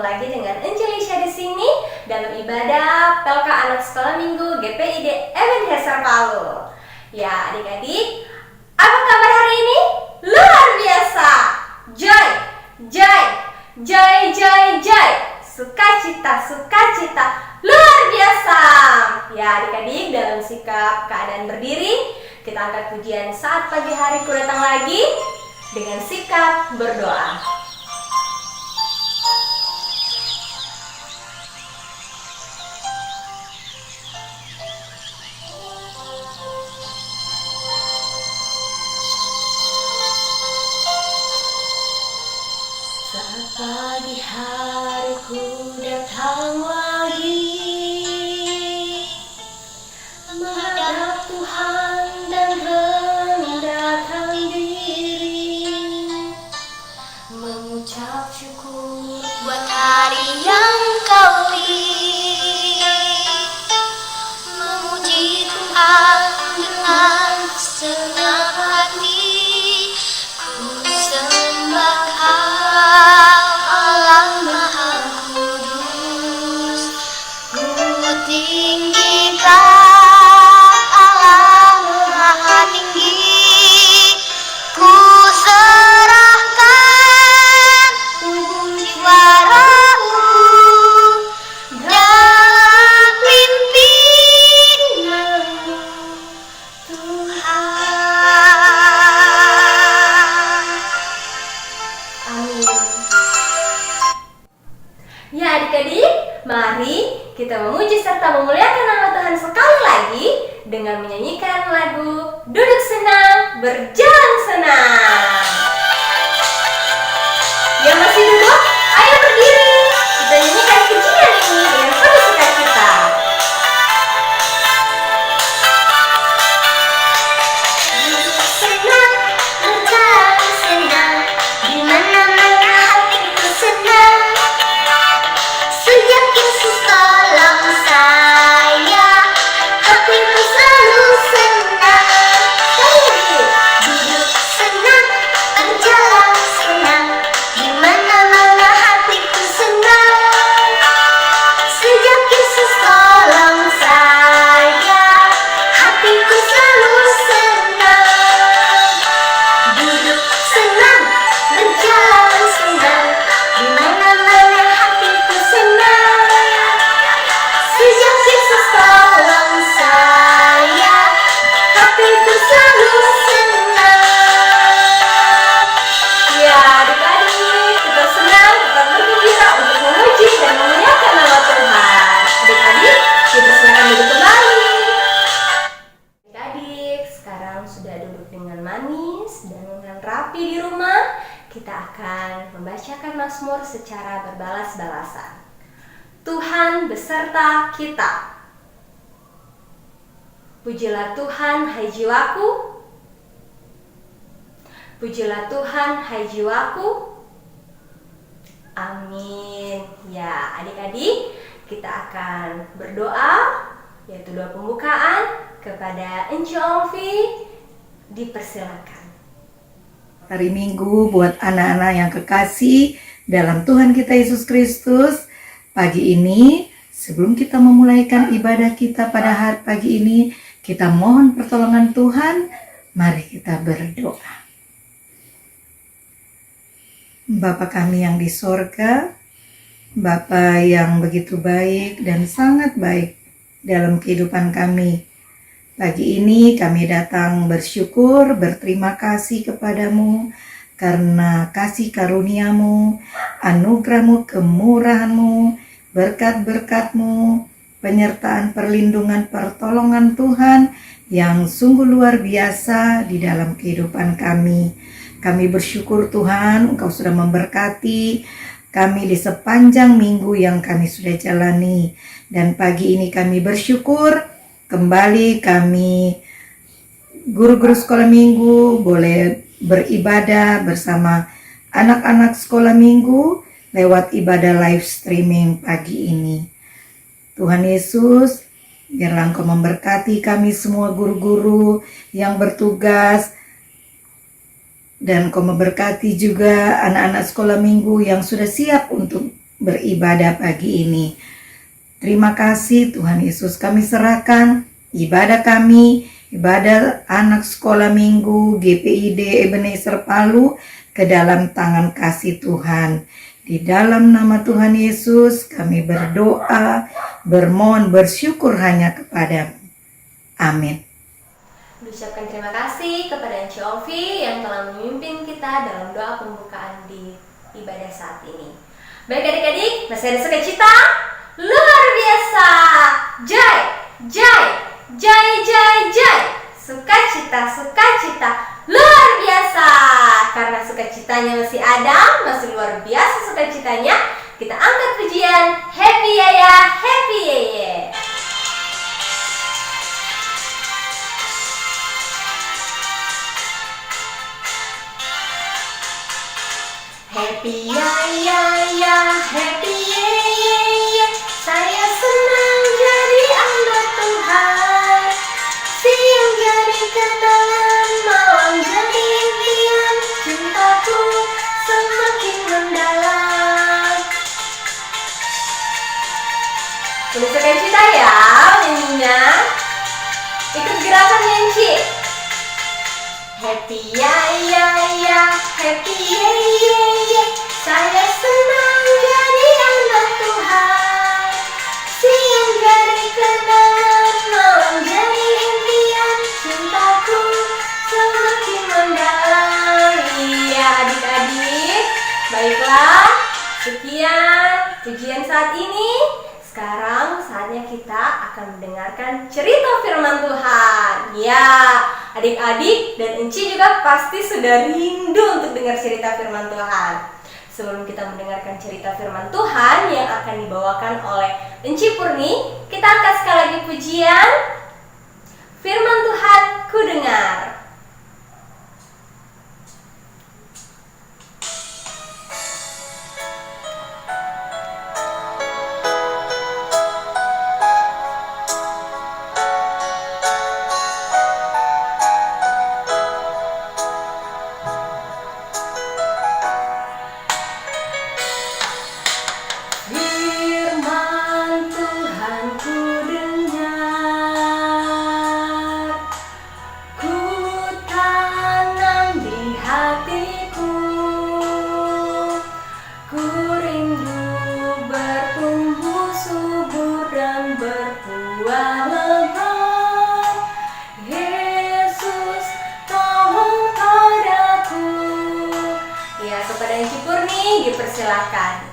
lagi dengan Angelisha di sini dalam ibadah PLK Anak Sekolah Minggu GPID Ebenezer Palu. Ya, adik-adik, apa kabar hari ini? Luar biasa. Joy, joy, joy, joy, joy. Sukacita, sukacita. Luar biasa. Ya, adik-adik, dalam sikap keadaan berdiri, kita angkat pujian saat pagi hari ku datang lagi dengan sikap berdoa. Saat pagi hari ku datang lagi menghadap Tuhan dan rendahkan diri, mengucap syukur buat hari yang kau beri, memuji Tuhan dengan senang hati. Ku sembah Allah Maha Kudus, ku tinggikan Allah Maha Tinggi, ku serahkan jiwa ragu dalam pimpinan-Mu Tuhan. Amin. Ya adik-adik, mari kita memuji serta memuliakan nama Tuhan sekali lagi dengan menyanyikan lagu Duduk Senang, Berjalan Senang. Yang masih duduk, ayo berdiri. Kita nyanyikan pujian ini dengan penuh sukacita. Duduk senang, berjalan senang, di mana-mana hatiku senang. Sejak Yesus tolong saya, hatiku selalu senang. Duduk senang, berjalan senang, di mana-mana hatiku senang. Sejak Yesus tolong saya, hatiku selalu senang. Duduk senang, berjalan senang, di mana-mana hatiku senang. Sejak Yesus tolong saya, hatiku selalu senang. Ya adik-adik, kita senang, kita bergembira untuk memuji dan memuliakan nama Tuhan. Adik-adik, kita silakan duduk kembali. Adik-adik, sekarang sudah duduk dengan manis dan dengan rapi di rumah. Kita akan membacakan Mazmur secara berbalas-balasan. Tuhan beserta kita. Pujilah Tuhan, hai jiwaku. Pujilah Tuhan, hai jiwaku. Amin. Ya, adik-adik, kita akan berdoa, yaitu doa pembukaan kepada Enci Olvi. Dipersilakan. Hari Minggu buat anak-anak yang kekasih dalam Tuhan kita Yesus Kristus. Pagi ini, sebelum kita memulaikan ibadah kita pada hari pagi ini, kita mohon pertolongan Tuhan. Mari kita berdoa. Bapa kami yang di sorga, Bapa yang begitu baik dan sangat baik dalam kehidupan kami. Pagi ini kami datang bersyukur, berterima kasih kepadamu karena kasih karuniamu, anugerahmu, kemurahanmu, berkat-berkatmu, penyertaan, perlindungan, pertolongan Tuhan yang sungguh luar biasa di dalam kehidupan kami. Kami bersyukur Tuhan, Engkau sudah memberkati kami di sepanjang minggu yang kami sudah jalani. Dan pagi ini kami bersyukur, kembali kami guru-guru sekolah minggu boleh beribadah bersama anak-anak sekolah minggu lewat ibadah live streaming pagi ini. Tuhan Yesus, biarlah Engkau memberkati kami semua guru-guru yang bertugas, dan Engkau memberkati juga anak-anak sekolah minggu yang sudah siap untuk beribadah pagi ini. Terima kasih Tuhan Yesus, kami serahkan ibadah kami, ibadah anak sekolah minggu GPID Ebenezer Palu ke dalam tangan kasih Tuhan. Di dalam nama Tuhan Yesus kami berdoa, bermohon, bersyukur hanya kepadamu. Amin. Ucapkan terima kasih kepada Enci Ovi yang telah memimpin kita dalam doa pembukaan di ibadah saat ini. Baik adik-adik, masih ada sukacita? Luar biasa! Jai, jai, jai, jai, jai. Sukacita, sukacita, luar biasa. Karena sukacitanya masih ada, masih luar biasa sukacitanya, kita angkat pujian Happy Yaya, Happy Yeye. Happy ya ya ya, happy ye ye ye. Saya senang jadi anak Tuhan. Siang jadi kenangan, malam jadi impian. Cintaku semakin mendalam. Boleh sukacita ya nyanyinya. Ikut gerakan Enci. Happy ya ya ya, happy ye ye ye. Saya senang jadi anak Tuhan. Siang jadi kenangan, malam jadi impian. Cintaku semakin mendalam. Iya adik-adik, baiklah, sekian pujian saat ini. Sekarang saatnya kita akan mendengarkan cerita firman Tuhan. Ya, adik-adik dan Enci juga pasti sudah rindu untuk dengar cerita firman Tuhan. Sebelum kita mendengarkan cerita firman Tuhan yang akan dibawakan oleh Enci Purni, kita angkat sekali lagi pujian Firman Tuhan ku dengar. Firman Tuhan ku dengar, ku tanam di hatiku, ku rindu bertumbuh subur dan berbuah lebat. Yesus tolong padaku. Ya, kepada Enci Purni dipersilakan.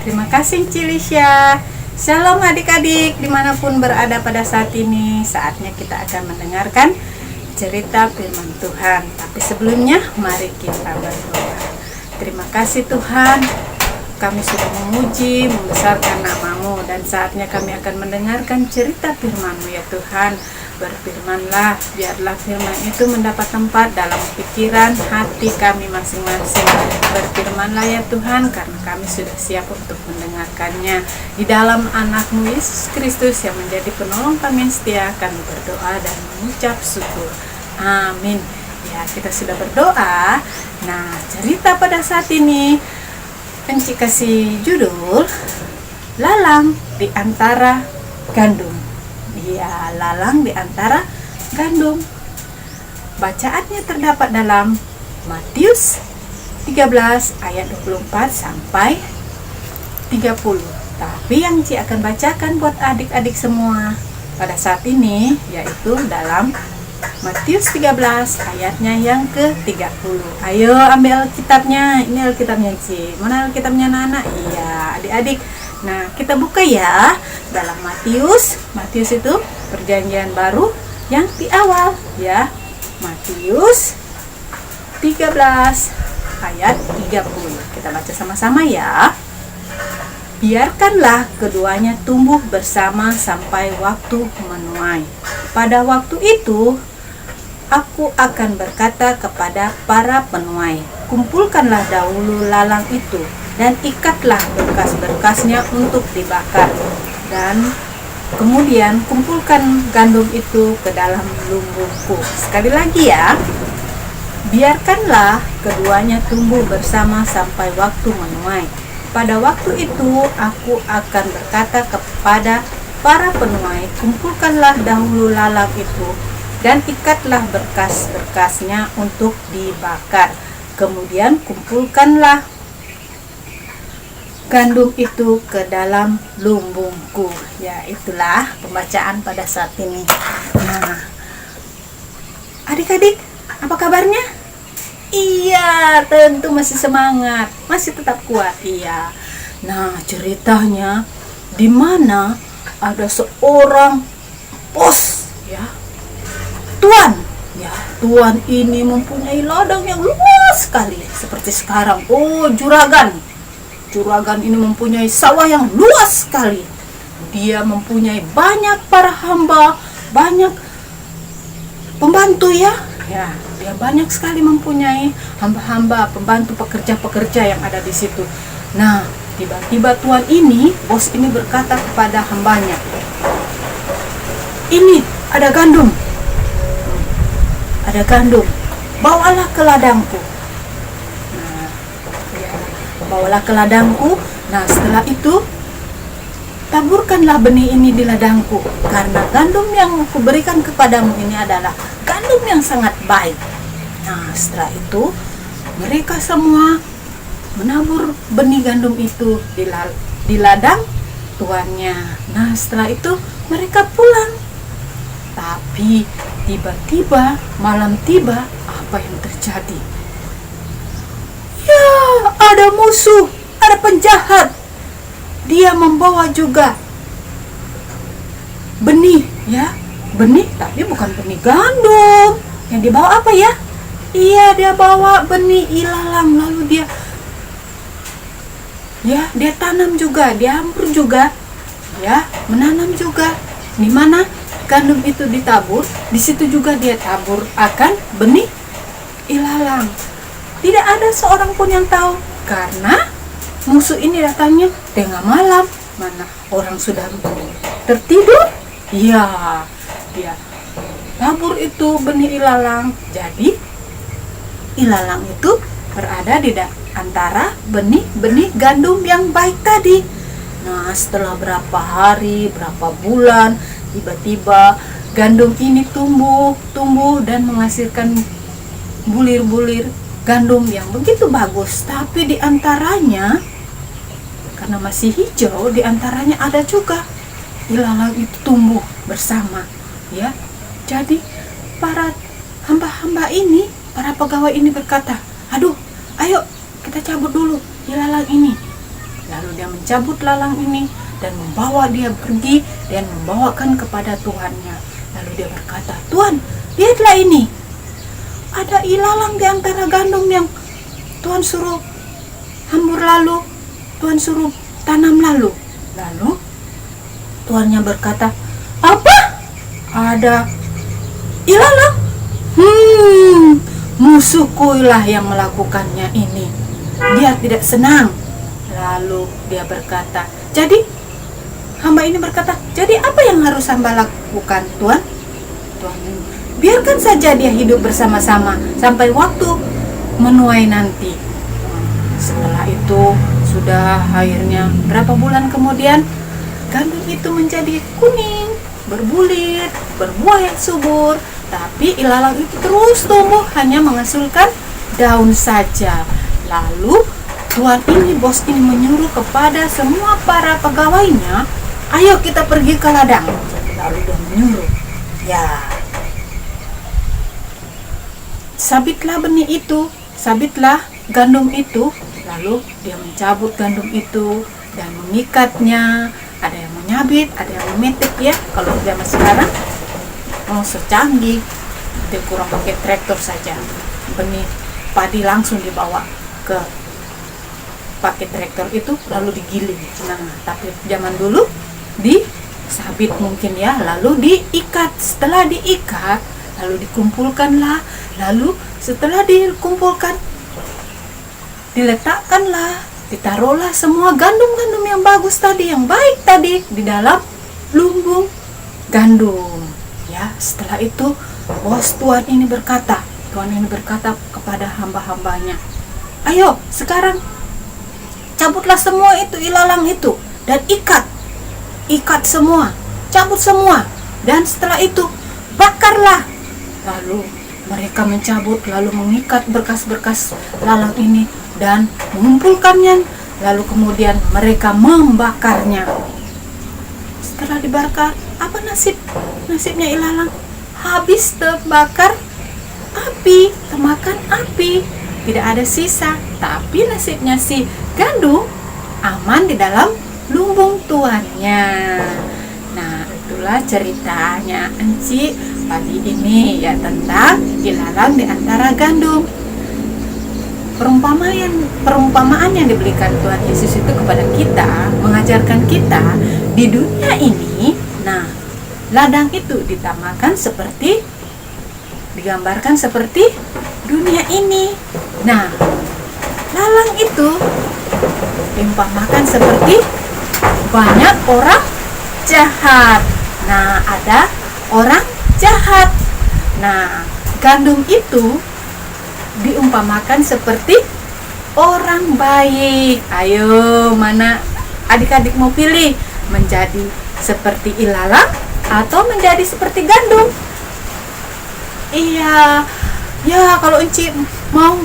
Terima kasih Cilisya. Shalom adik-adik dimanapun berada pada saat ini. Saatnya kita akan mendengarkan cerita firman Tuhan. Tapi sebelumnya mari kita berdoa. Terima kasih Tuhan, kami sudah memuji, membesarkan nama-Mu, dan saatnya kami akan mendengarkan cerita firman-Mu ya Tuhan. Berfirmanlah, biarlah firman itu mendapat tempat dalam pikiran hati kami masing-masing. Berfirmanlah ya Tuhan, karena kami sudah siap untuk mendengarkannya. Di dalam anak-Mu Yesus Kristus yang menjadi penolong kami yang setia, kami berdoa dan mengucap syukur. Amin. Ya, kita sudah berdoa. Nah, cerita pada saat ini Enci kasih judul Lalang di Antara Gandum. Ya, lalang di antara gandum. Bacaannya terdapat dalam Matius 13 ayat 24 sampai 30. Tapi yang Ci akan bacakan buat adik-adik semua pada saat ini yaitu dalam Matius 13 ayatnya yang ke-30. Ayo ambil Alkitabnya. Ini Alkitabnya Ci. Mana Alkitabnya Nana? Iya, adik-adik. Nah, kita buka ya dalam Matius itu perjanjian baru yang di awal ya. Matius 13 ayat 30. Kita baca sama-sama ya. Biarkanlah keduanya tumbuh bersama sampai waktu menuai. Pada waktu itu aku akan berkata kepada para penuai, kumpulkanlah dahulu lalang itu dan ikatlah berkas-berkasnya untuk dibakar, dan kemudian kumpulkan gandum itu ke dalam lumbungku. Sekali lagi ya, biarkanlah keduanya tumbuh bersama sampai waktu menuai. pada waktu itu aku akan berkata kepada para penuai, kumpulkanlah dahulu lalang itu dan ikatlah berkas-berkasnya untuk dibakar. Kemudian kumpulkanlah gandum itu ke dalam lumbungku. Ya, itulah pembacaan pada saat ini. Nah, adik-adik, apa kabarnya? Iya, tentu masih semangat, masih tetap kuat. Iya. Nah, ceritanya di mana ada seorang bos, ya, tuan. Ya, tuan ini mempunyai ladang yang luas sekali, seperti sekarang. Oh, juragan. Juragan ini mempunyai sawah yang luas sekali. Dia mempunyai banyak para hamba, banyak pembantu, ya. Ya, dia banyak sekali mempunyai hamba-hamba, pembantu, pekerja-pekerja yang ada di situ. Nah, tiba-tiba tuan ini, bos ini berkata kepada hambanya, "Ini ada gandum. Ada gandum. Bawalah ke ladangku." Nah, ya, bawalah ke ladangku. Nah, setelah itu taburkanlah benih ini di ladangku, karena gandum yang aku berikan kepadamu ini adalah gandum yang sangat baik. Nah, setelah itu mereka semua menabur benih gandum itu di ladang tuannya. Nah, setelah itu mereka pulang. Tapi tiba-tiba malam tiba, apa yang terjadi? Ya, ada musuh, ada penjahat. Dia membawa juga benih, ya, benih, tapi bukan benih gandum. Yang dibawa apa ya? Iya, dia bawa benih ilalang. Lalu dia tanam juga, dia hampur juga, ya, menanam juga. Di mana gandum itu ditabur, di situ juga dia tabur akan benih ilalang. Tidak ada seorang pun yang tahu, karena musuh ini datangnya tengah malam. Mana orang sudah tertidur? Ya, dia tabur itu benih ilalang. Jadi ilalang itu berada di antara benih-benih gandum yang baik tadi. Nah, setelah berapa hari, berapa bulan, tiba-tiba gandum ini tumbuh dan menghasilkan bulir-bulir gandum yang begitu bagus. Tapi di antaranya, karena masih hijau, di antaranya ada juga ilalang itu tumbuh bersama, ya. Jadi para hamba-hamba ini, para pegawai ini berkata, "Aduh, ayo kita cabut dulu ilalang ini." Lalu dia mencabut lalang ini dan membawa dia pergi dan membawakan kepada tuannya. Lalu dia berkata, "Tuan, lihatlah ini. Ada ilalang di antara gandum yang Tuan suruh hambur lalu, Tuan suruh tanam lalu." Lalu tuannya berkata, "Apa? Ada ilalang? Musuhku lah yang melakukannya ini." Dia tidak senang. Lalu dia berkata, "Jadi," hamba ini berkata, "jadi apa yang harus hamba lakukan, Tuan?" Tuan, "Biarkan saja dia hidup bersama-sama sampai waktu menuai nanti." Setelah itu sudah akhirnya berapa bulan kemudian, gandum itu menjadi kuning, berbulir, berbuah yang subur. Tapi ilalang itu terus tumbuh, hanya menghasilkan daun saja. Lalu tuan ini, bos ini menyuruh kepada semua para pegawainya, "Ayo kita pergi ke ladang." Lalu dia menyuruh, ya, sabitlah benih itu, sabitlah gandum itu. Lalu dia mencabut gandum itu dan mengikatnya. Ada yang menyabit, ada yang memetik, ya. Kalau zaman sekarang secanggih, dia kurang pakai traktor saja, benih padi langsung dibawa ke pakai traktor itu lalu digiling. Nah, tapi zaman dulu disabit mungkin, ya, lalu diikat. Setelah diikat lalu dikumpulkanlah, lalu setelah dikumpulkan diletakkanlah, ditaruhlah semua gandum-gandum yang bagus tadi, yang baik tadi di dalam lumbung gandum, ya. Setelah itu tuan ini berkata kepada hamba-hambanya, "Ayo sekarang cabutlah semua itu ilalang itu dan ikat semua, cabut semua, dan setelah itu bakarlah. Lalu mereka mencabut, lalu mengikat berkas-berkas lalang ini dan mengumpulkannya, lalu kemudian mereka membakarnya. Setelah dibakar, apa nasibnya ilalang? Habis terbakar api, termakan api, tidak ada sisa. Tapi nasibnya si gandum aman di dalam lumbung tuannya. Nah, itulah ceritanya Enci pagi ini ya, tentang ilalang di antara gandum. Perumpamaan yang diberikan Tuhan Yesus itu kepada kita, mengajarkan kita di dunia ini. Nah, ladang itu digambarkan seperti dunia ini. Nah, lalang itu diumpamakan seperti banyak orang jahat. Nah, ada orang jahat. Nah, gandum itu diumpamakan seperti orang baik. Ayo, mana adik-adik mau pilih? Menjadi seperti ilalang atau menjadi seperti gandum? Iya, ya kalau Enci mau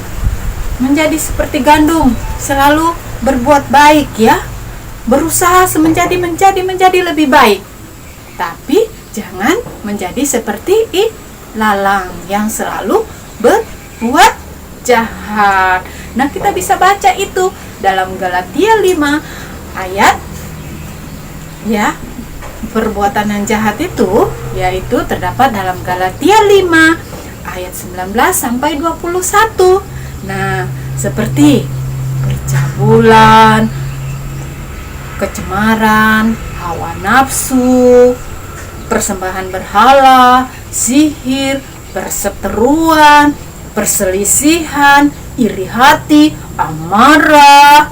menjadi seperti gandum, selalu berbuat baik ya, berusaha menjadi lebih baik. Tapi jangan menjadi seperti ilalang yang selalu berbuat jahat. Nah, kita bisa baca itu dalam Galatia 5 ayat ya. Perbuatan yang jahat itu yaitu terdapat dalam Galatia 5 ayat 19 sampai 21. Nah, seperti percabulan, kecemaran, hawa nafsu, persembahan berhala, sihir, perseteruan, perselisihan, iri hati, amarah,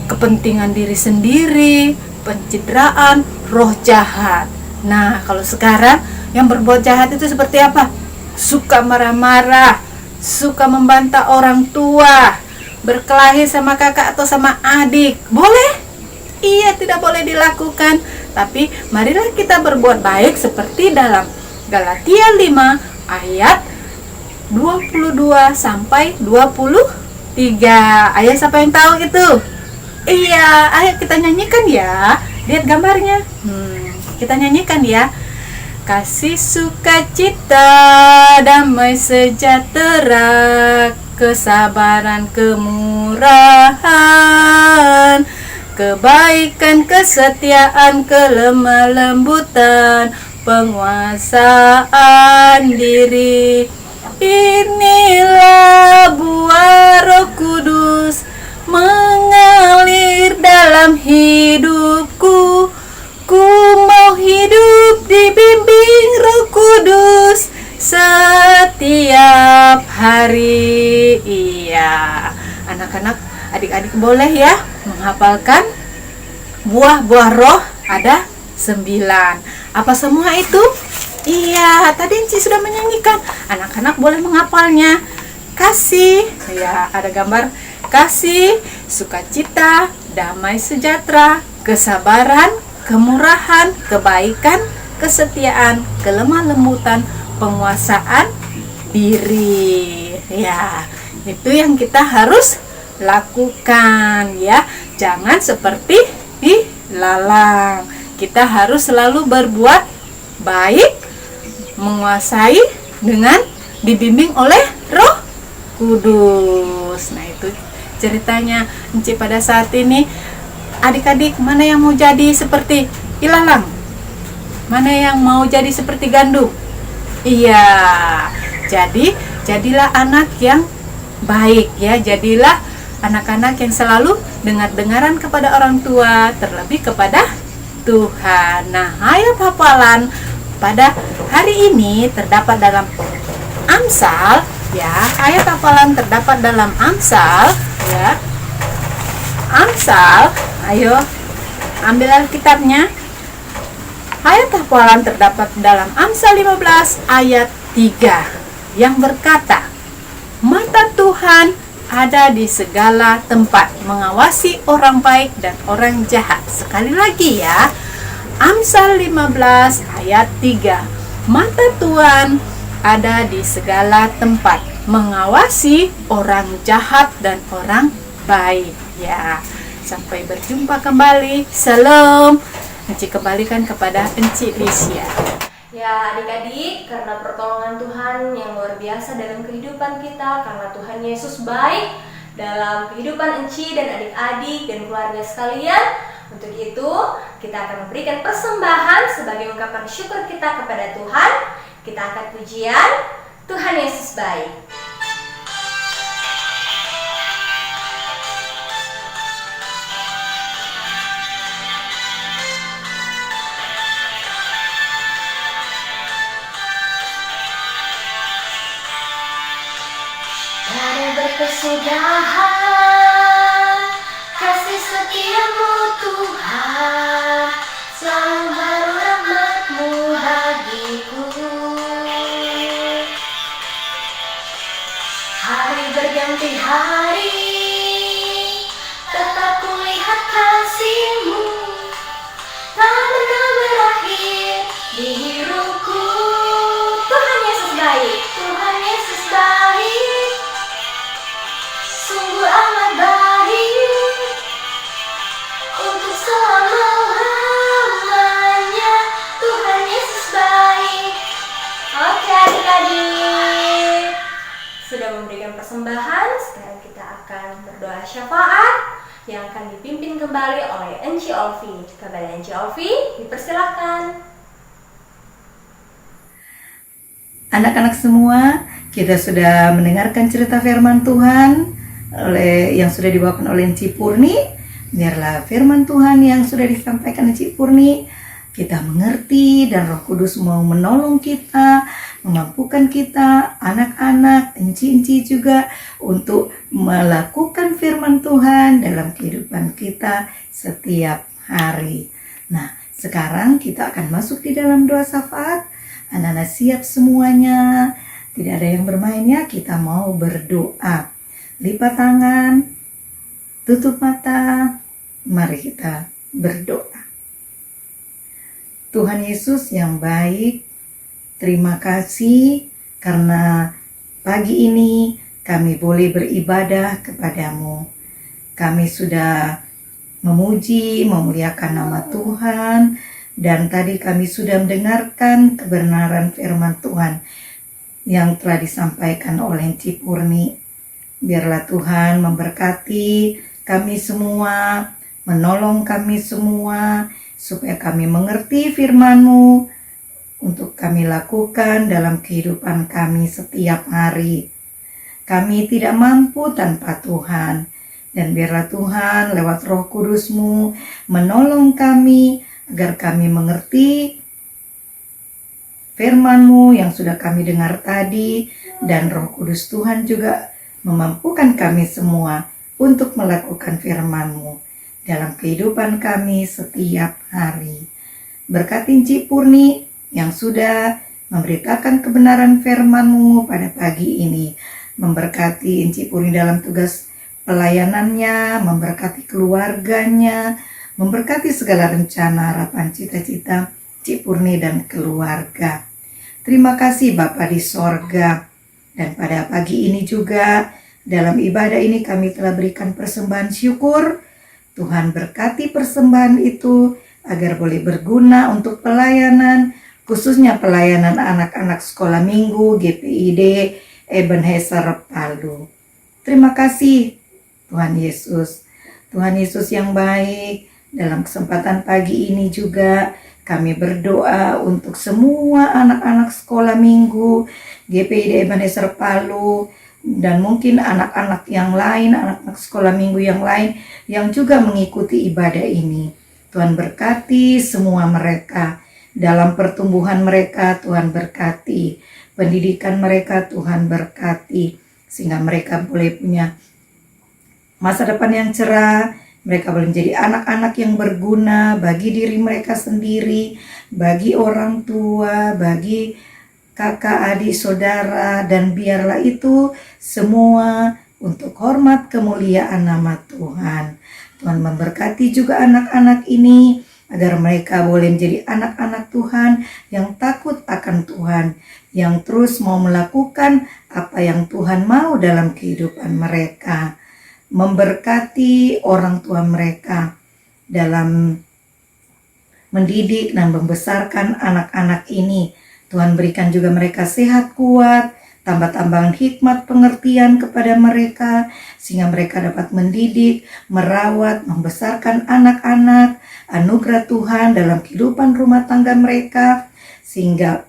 kepentingan diri sendiri, pencitraan, roh jahat. Nah, kalau sekarang yang berbuat jahat itu seperti apa? Suka marah-marah, suka membantah orang tua, berkelahi sama kakak atau sama adik. Boleh? Iya, tidak boleh dilakukan. Tapi marilah kita berbuat baik seperti dalam Galatia 5 ayat 22 sampai 23. Ayah, siapa yang tahu itu? Iya, ayo kita nyanyikan ya. Lihat gambarnya. Kita nyanyikan ya. Kasih, sukacita, damai sejahtera, kesabaran, kemurahan, kebaikan, kesetiaan, kelemah lembutan, penguasaan diri. Inilah buah Roh Kudus mengalir dalam hidupku. Ku mau hidup dibimbing Roh Kudus setiap hari. Iya, anak-anak, adik-adik boleh ya menghafalkan buah-buah roh ada 9. Apa semua itu? Iya, tadi Enci sudah menyanyikan. Anak-anak boleh menghafalnya. Kasih, ya ada gambar kasih, sukacita, damai sejahtera, kesabaran, kemurahan, kebaikan, kesetiaan, kelemah lembutan, penguasaan diri. Ya, itu yang kita harus lakukan ya. Jangan seperti ilalang. Kita harus selalu berbuat baik, menguasai dengan dibimbing oleh Roh Kudus. Nah, itu ceritanya Enci pada saat ini. Adik-adik, mana yang mau jadi seperti ilalang? Mana yang mau jadi seperti gandum? Iya, jadilah anak yang baik ya. Jadilah anak-anak yang selalu dengar-dengaran kepada orang tua, terlebih kepada Tuhan. Nah, ayat hafalan pada hari ini terdapat dalam Amsal ya. Ayat hafalan terdapat dalam Amsal ya. Amsal, ayo ambil Alkitabnya. Ayat hafalan terdapat dalam Amsal 15 ayat 3 yang berkata, mata Tuhan ada di segala tempat, mengawasi orang baik dan orang jahat. Sekali lagi ya, Amsal 15 ayat 3. Mata Tuhan ada di segala tempat, mengawasi orang jahat dan orang baik. Ya, sampai berjumpa kembali. Salam. Enci kembalikan kepada Enci Lisya. Ya adik-adik, karena pertolongan Tuhan yang luar biasa dalam kehidupan kita, karena Tuhan Yesus baik dalam kehidupan Enci dan adik-adik dan keluarga sekalian, untuk itu kita akan memberikan persembahan sebagai ungkapan syukur kita kepada Tuhan. Kita akan pujian Tuhan Yesus baik. Kesudahan kasih setiamu Tuhan, selalu baru rahmat-Mu bagiku. Hari berganti hari, tetap kulihat kasih-Mu, tak pernah berakhir di hidupku. Tuhan Yesus baik. Tuhan Yesus baik, sungguh amat baik, untuk selama-lamanya. Tuhan Yesus baik. Oke adik-adik, sudah memberikan persembahan, sekarang kita akan berdoa syafaat yang akan dipimpin kembali oleh Enci Olvi. Kepada Enci Olvi, dipersilakan. Anak-anak semua, kita sudah mendengarkan cerita firman Tuhan yang sudah dibawakan oleh Enci Purni. Biarlah firman Tuhan yang sudah disampaikan Enci Purni kita mengerti, dan Roh Kudus mau menolong kita, memampukan kita, anak-anak, enci-enci juga, untuk melakukan firman Tuhan dalam kehidupan kita setiap hari. Nah, sekarang kita akan masuk di dalam doa syafaat. Anak-anak siap semuanya, tidak ada yang bermain ya, kita mau berdoa. Lipat tangan, tutup mata, mari kita berdoa. Tuhan Yesus yang baik, terima kasih karena pagi ini kami boleh beribadah kepadamu. Kami sudah memuji, memuliakan nama Tuhan, dan tadi kami sudah mendengarkan kebenaran firman Tuhan yang telah disampaikan oleh Enci Purni. Biarlah Tuhan memberkati kami semua, menolong kami semua, supaya kami mengerti firman-Mu untuk kami lakukan dalam kehidupan kami setiap hari. Kami tidak mampu tanpa Tuhan, dan biarlah Tuhan lewat Roh Kudus-Mu menolong kami agar kami mengerti firman-Mu yang sudah kami dengar tadi, dan Roh Kudus Tuhan juga memampukan kami semua untuk melakukan firman-Mu dalam kehidupan kami setiap hari. Berkati Enci Purni yang sudah memberitakan kebenaran firman-Mu pada pagi ini. Memberkati Enci Purni dalam tugas pelayanannya, memberkati keluarganya, memberkati segala rencana, harapan, cita-cita Enci Purni dan keluarga. Terima kasih Bapa di sorga. Dan pada pagi ini juga, dalam ibadah ini kami telah berikan persembahan syukur. Tuhan berkati persembahan itu agar boleh berguna untuk pelayanan, khususnya pelayanan anak-anak sekolah minggu GPID Ebenezer Palu. Terima kasih Tuhan Yesus. Tuhan Yesus yang baik, dalam kesempatan pagi ini juga kami berdoa untuk semua anak-anak sekolah minggu GPID Ebenezer Palu, dan mungkin anak-anak yang lain, anak-anak sekolah minggu yang lain yang juga mengikuti ibadah ini. Tuhan berkati semua mereka dalam pertumbuhan mereka. Tuhan berkati pendidikan mereka. Tuhan berkati sehingga mereka boleh punya masa depan yang cerah. Mereka boleh menjadi anak-anak yang berguna bagi diri mereka sendiri, bagi orang tua, bagi kakak, adik, saudara, dan biarlah itu semua untuk hormat kemuliaan nama Tuhan. Tuhan memberkati juga anak-anak ini agar mereka boleh menjadi anak-anak Tuhan yang takut akan Tuhan, yang terus mau melakukan apa yang Tuhan mau dalam kehidupan mereka. Memberkati orang tua mereka dalam mendidik dan membesarkan anak-anak ini. Tuhan berikan juga mereka sehat kuat, tambah-tambahan hikmat pengertian kepada mereka, sehingga mereka dapat mendidik, merawat, membesarkan anak-anak, anugerah Tuhan dalam kehidupan rumah tangga mereka, sehingga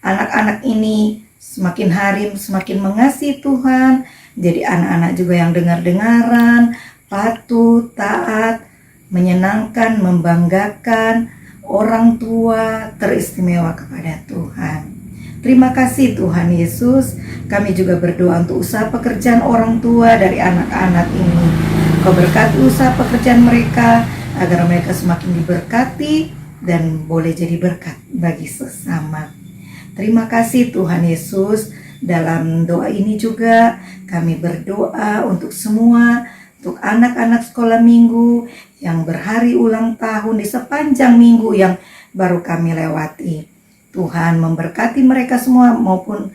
anak-anak ini semakin hari semakin mengasihi Tuhan, jadi anak-anak juga yang dengar-dengaran, patuh, taat, menyenangkan, membanggakan orang tua, teristimewa kepada Tuhan. Terima kasih Tuhan Yesus. Kami juga berdoa untuk usaha pekerjaan orang tua dari anak-anak ini. Kau berkati usaha pekerjaan mereka agar mereka semakin diberkati dan boleh jadi berkat bagi sesama. Terima kasih Tuhan Yesus. Dalam doa ini juga kami berdoa untuk semua, untuk anak-anak sekolah minggu yang berhari ulang tahun di sepanjang minggu yang baru kami lewati. Tuhan memberkati mereka semua, maupun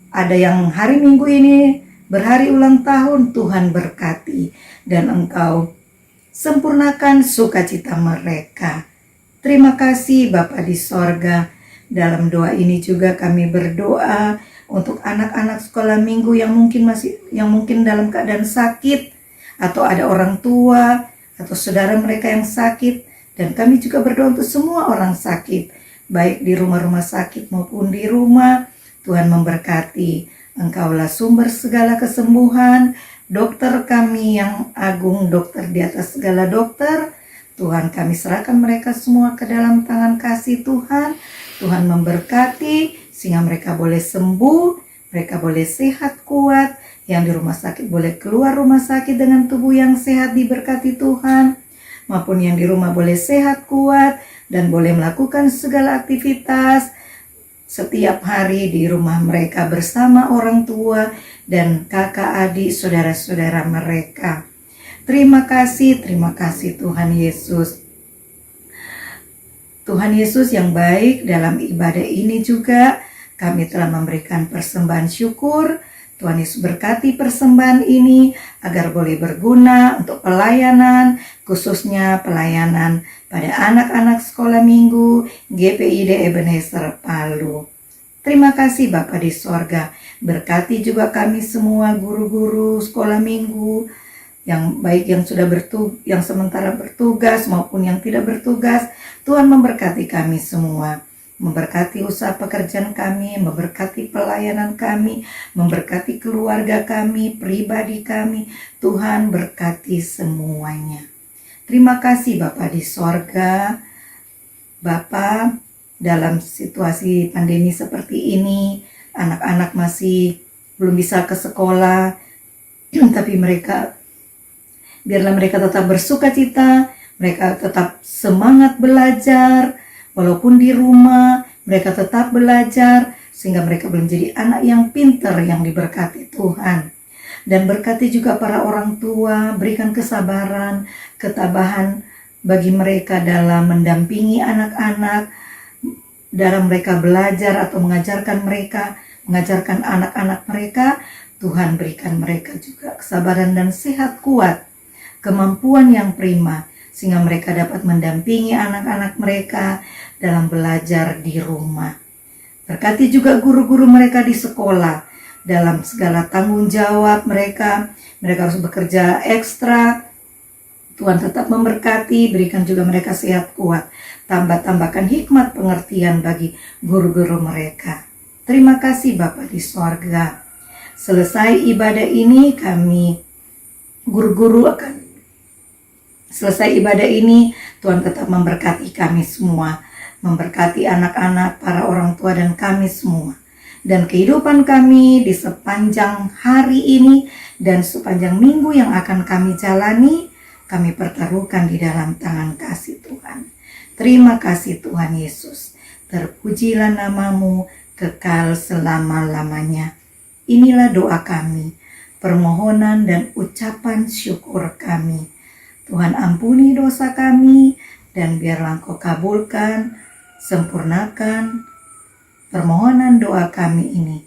ada yang hari minggu ini berhari ulang tahun, Tuhan berkati dan Engkau sempurnakan sukacita mereka. Terima kasih Bapa di sorga. Dalam doa ini juga kami berdoa untuk anak-anak sekolah minggu yang mungkin dalam keadaan sakit, atau ada orang tua atau saudara mereka yang sakit. Dan kami juga berdoa untuk semua orang sakit, baik di rumah-rumah sakit maupun di rumah. Tuhan memberkati. Engkaulah sumber segala kesembuhan. Dokter kami yang agung, dokter di atas segala dokter, Tuhan kami serahkan mereka semua ke dalam tangan kasih Tuhan. Tuhan memberkati sehingga mereka boleh sembuh, mereka boleh sehat kuat, yang di rumah sakit boleh keluar rumah sakit dengan tubuh yang sehat diberkati Tuhan, maupun yang di rumah boleh sehat kuat dan boleh melakukan segala aktivitas setiap hari di rumah mereka bersama orang tua dan kakak adik saudara-saudara mereka. Terima kasih Tuhan Yesus. Tuhan Yesus yang baik, dalam ibadah ini juga kami telah memberikan persembahan syukur. Tuhan Yesus berkati persembahan ini agar boleh berguna untuk pelayanan, khususnya pelayanan pada anak-anak sekolah minggu GPID Ebenezer Palu. Terima kasih Bapa di sorga. Berkati juga kami semua guru-guru sekolah minggu, yang baik yang sementara bertugas maupun yang tidak bertugas. Tuhan memberkati kami semua, memberkati usaha pekerjaan kami, memberkati pelayanan kami, memberkati keluarga kami, pribadi kami. Tuhan berkati semuanya. Terima kasih Bapa di sorga. Bapa, dalam situasi pandemi seperti ini, anak-anak masih belum bisa ke sekolah, tapi biarlah mereka tetap bersukacita, mereka tetap semangat belajar, walaupun di rumah mereka tetap belajar, sehingga mereka boleh menjadi anak yang pintar, yang diberkati Tuhan. Dan berkati juga para orang tua, berikan kesabaran, ketabahan bagi mereka dalam mendampingi anak-anak, dalam mereka belajar atau mengajarkan anak-anak mereka. Tuhan berikan mereka juga kesabaran dan sehat kuat, kemampuan yang prima, sehingga mereka dapat mendampingi anak-anak mereka dalam belajar di rumah. Berkati juga guru-guru mereka di sekolah, dalam segala tanggung jawab mereka harus bekerja ekstra. Tuhan tetap memberkati, berikan juga mereka sehat kuat, tambahkan hikmat pengertian bagi guru-guru mereka. Terima kasih Bapa di sorga. Selesai ibadah ini selesai ibadah ini, Tuhan tetap memberkati kami semua, memberkati anak-anak, para orang tua dan kami semua. Dan kehidupan kami di sepanjang hari ini dan sepanjang minggu yang akan kami jalani, kami pertaruhkan di dalam tangan kasih Tuhan. Terima kasih Tuhan Yesus. Terpujilah nama-Mu kekal selama-lamanya. Inilah doa kami. permohonan dan ucapan syukur kami. Tuhan ampuni dosa kami dan biarlah Engkau kabulkan, sempurnakan permohonan doa kami ini.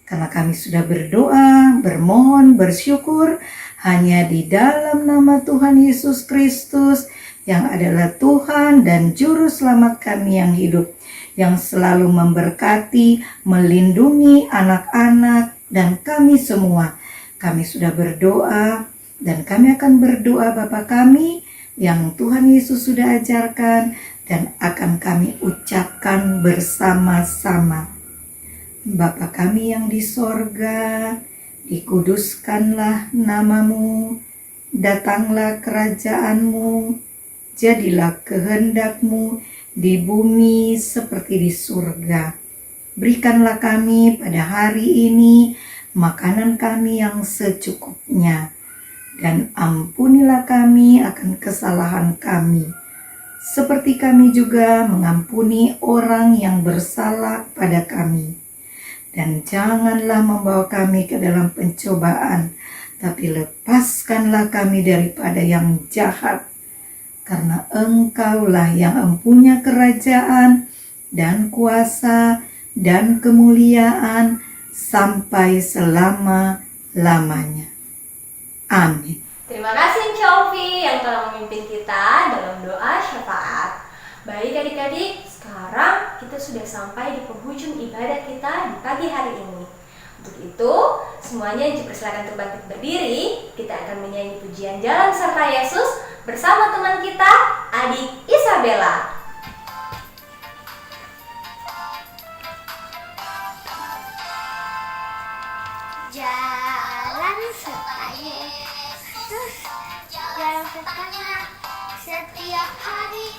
Karena kami sudah berdoa, bermohon, bersyukur hanya di dalam nama Tuhan Yesus Kristus yang adalah Tuhan dan Juru Selamat kami yang hidup, yang selalu memberkati, melindungi anak-anak dan kami semua. Kami sudah berdoa dan kami akan berdoa Bapa kami yang Tuhan Yesus sudah ajarkan dan akan kami ucapkan bersama-sama. Bapa kami yang di sorga, dikuduskanlah namamu, datanglah kerajaanmu, jadilah kehendakmu di bumi seperti di surga. Berikanlah kami pada hari ini makanan kami yang secukupnya, dan ampunilah kami akan kesalahan kami, seperti kami juga mengampuni orang yang bersalah pada kami. Dan janganlah membawa kami ke dalam pencobaan, tapi lepaskanlah kami daripada yang jahat, karena Engkaulah yang mempunyai kerajaan dan kuasa dan kemuliaan sampai selama-lamanya. Amin. Terima kasih Cofi yang telah memimpin kita dalam doa syafaat. Baik adik-adik, sekarang kita sudah sampai di penghujung ibadah kita di pagi hari ini. Untuk itu, semuanya dipersilakan untuk bangkit berdiri. Kita akan menyanyi pujian Jalan Serta Yesus bersama teman kita, adik Isabella. Jalan serta Yesus, jalan sertanya setiap hari.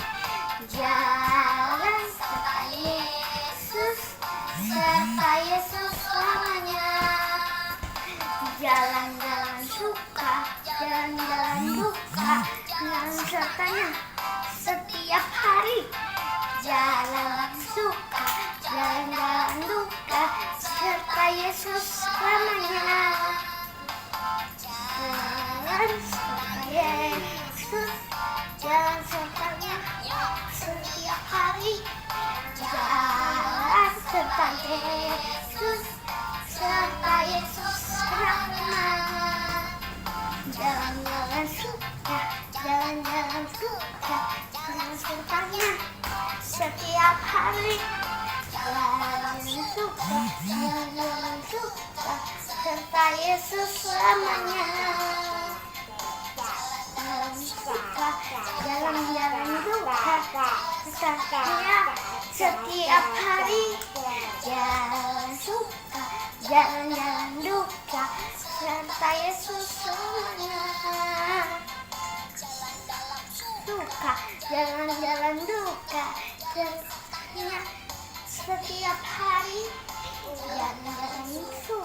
Jalan serta Yesus, serta Yesus selamanya. Jalan-jalan suka, jalan-jalan duka, jalan sertanya setiap hari. Jalan suka, jalan-jalan duka, serta Yesus selamanya. Jalan serta Yesus, jalan sertanya setiap hari. Jalan serta Yesus, serta Yesus selamanya. Jalan-jalan suka, jalan-jalan suka, jalan sertanya setiap hari. Jalan suka, jalan suka, serta Yesus selamanya. Jalan suka, jalan-jalan duka, sertanya setiap hari. Jalan suka, jalan-jalan duka, serta Yesus selamanya. Suka, jalan-jalan duka, sertanya setiap hari. Jalan suka,